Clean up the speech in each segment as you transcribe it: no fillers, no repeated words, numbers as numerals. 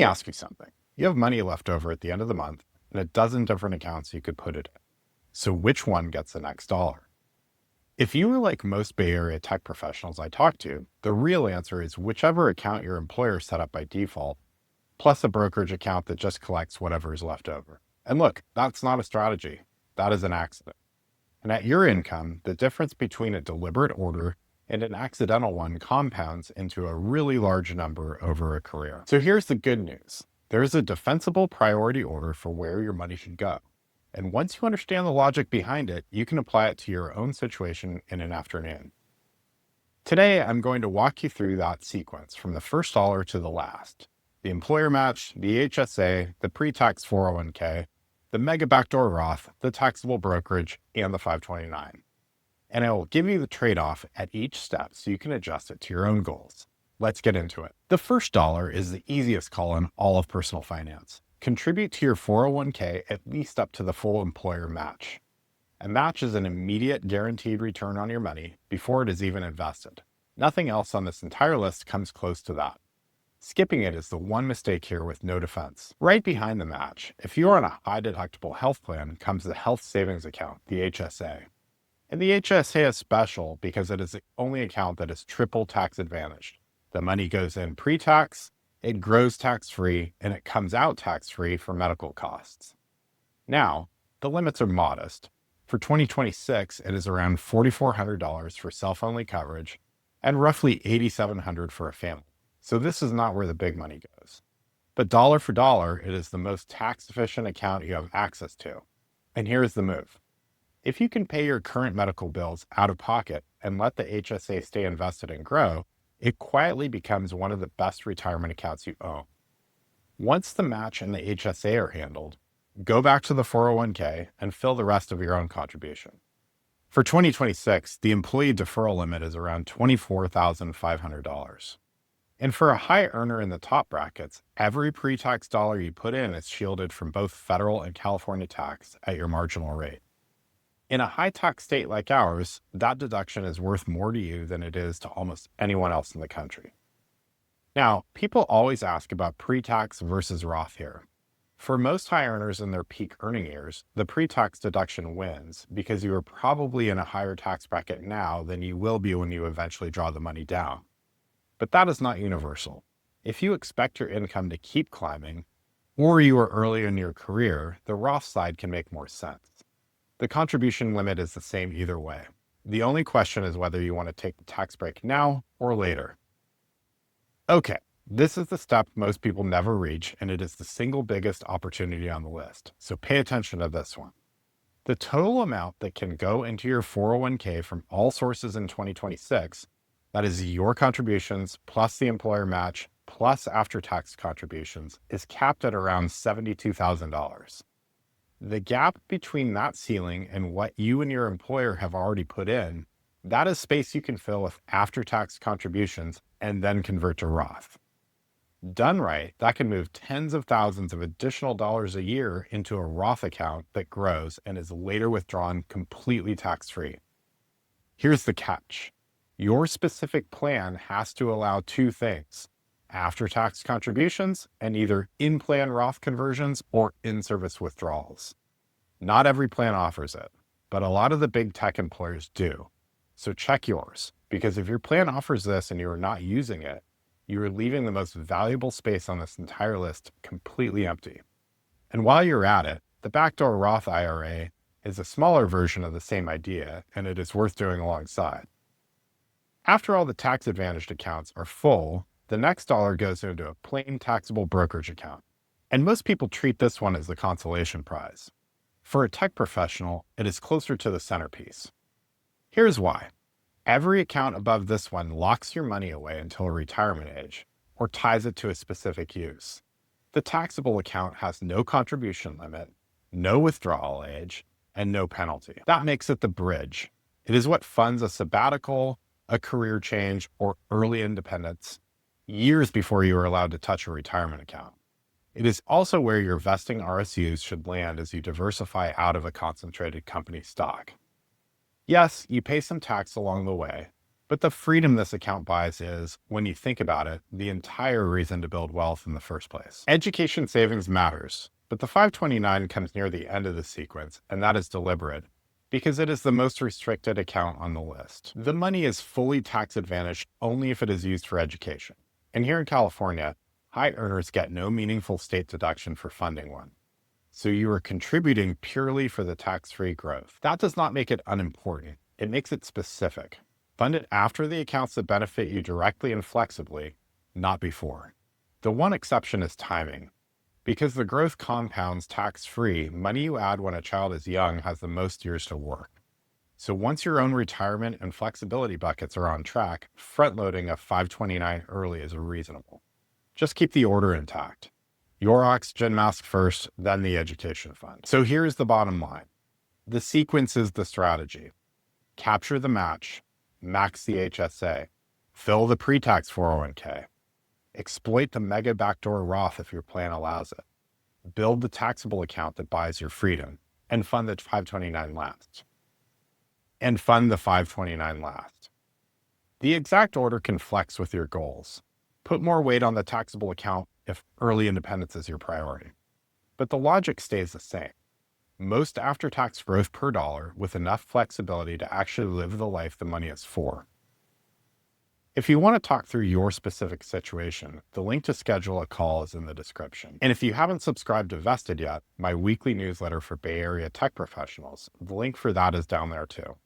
Let me ask you something. You have money left over at the end of the month and a dozen different accounts you could put it in. So which one gets the next dollar? If you were like most Bay Area tech professionals I talk to, the real answer is whichever account your employer set up by default, plus a brokerage account that just collects whatever is left over. And look, that's not a strategy. That is an accident. And at your income, the difference between a deliberate order and an accidental one compounds into a really large number over a career. So here's the good news. There's a defensible priority order for where your money should go. And once you understand the logic behind it, you can apply it to your own situation in an afternoon. Today, I'm going to walk you through that sequence from the first dollar to the last. The employer match, the HSA, the pre-tax 401k, the Mega Backdoor Roth, the taxable brokerage, and the 529. And I will give you the trade-off at each step so you can adjust it to your own goals. Let's get into it. The first dollar is the easiest call in all of personal finance. Contribute to your 401k at least up to the full employer match. A match is an immediate guaranteed return on your money before it is even invested. Nothing else on this entire list comes close to that. Skipping it is the one mistake here with no defense. Right behind the match, if you're on a high deductible health plan, comes the health savings account, the HSA. And the HSA is special because it is the only account that is triple tax advantaged. The money goes in pre-tax, it grows tax-free, and it comes out tax-free for medical costs. Now, the limits are modest. For 2026, it is around $4,400 for self-only coverage and roughly $8,700 for a family. So this is not where the big money goes. But dollar for dollar, it is the most tax-efficient account you have access to. And here's the move. If you can pay your current medical bills out of pocket and let the HSA stay invested and grow, it quietly becomes one of the best retirement accounts you own. Once the match and the HSA are handled, go back to the 401k and fill the rest of your own contribution. For 2026, the employee deferral limit is around $24,500. And for a high earner in the top brackets, every pre-tax dollar you put in is shielded from both federal and California tax at your marginal rate. In a high-tax state like ours, that deduction is worth more to you than it is to almost anyone else in the country. Now, people always ask about pre-tax versus Roth here. For most high earners in their peak earning years, the pre-tax deduction wins because you are probably in a higher tax bracket now than you will be when you eventually draw the money down. But that is not universal. If you expect your income to keep climbing, or you are early in your career, the Roth side can make more sense. The contribution limit is the same either way. The only question is whether you want to take the tax break now or later. Okay, this is the step most people never reach, and it is the single biggest opportunity on the list. So pay attention to this one. The total amount that can go into your 401k from all sources in 2026, that is your contributions plus the employer match plus after-tax contributions, is capped at around $72,000. The gap between that ceiling and what you and your employer have already put in, that is space you can fill with after-tax contributions and then convert to Roth. Done right, that can move tens of thousands of additional dollars a year into a Roth account that grows and is later withdrawn completely tax-free. Here's the catch. Your specific plan has to allow two things: after-tax contributions and either in-plan Roth conversions or in-service withdrawals. Not every plan offers it, but a lot of the big tech employers do. So check yours, because if your plan offers this and you are not using it, you are leaving the most valuable space on this entire list completely empty. And while you're at it, the Backdoor Roth IRA is a smaller version of the same idea, and it is worth doing alongside. After all the tax-advantaged accounts are full, the next dollar goes into a plain taxable brokerage account. And most people treat this one as the consolation prize. For a tech professional, it is closer to the centerpiece. Here's why. Every account above this one locks your money away until retirement age, or ties it to a specific use. The taxable account has no contribution limit, no withdrawal age, and no penalty. That makes it the bridge. It is what funds a sabbatical, a career change, or early independence, years before you are allowed to touch a retirement account. It is also where your vesting RSUs should land as you diversify out of a concentrated company stock. Yes, you pay some tax along the way, But the freedom this account buys is, when you think about it, the entire reason to build wealth in the first place. Education savings matters, but the 529 comes near the end of the sequence, and that is deliberate, because it is the most restricted account on the list. The money is fully tax advantaged only if it is used for education. And here in California, high earners get no meaningful state deduction for funding one. So you are contributing purely for the tax-free growth. That does not make it unimportant. It makes it specific. Fund it after the accounts that benefit you directly and flexibly, not before. The one exception is timing. Because the growth compounds tax-free, money you add when a child is young has the most years to work. So once your own retirement and flexibility buckets are on track, front-loading a 529 early is reasonable. Just keep the order intact. Your oxygen mask first, then the education fund. So here's the bottom line. The sequence is the strategy. Capture the match, max the HSA, fill the pre-tax 401k, exploit the Mega Backdoor Roth if your plan allows it, build the taxable account that buys your freedom, and fund the 529 last. The exact order can flex with your goals. Put more weight on the taxable account if early independence is your priority. But the logic stays the same. Most after-tax growth per dollar with enough flexibility to actually live the life the money is for. If you want to talk through your specific situation, the link to schedule a call is in the description. And if you haven't subscribed to Vested yet, my weekly newsletter for Bay Area tech professionals, the link for that is down there too.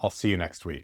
I'll see you next week.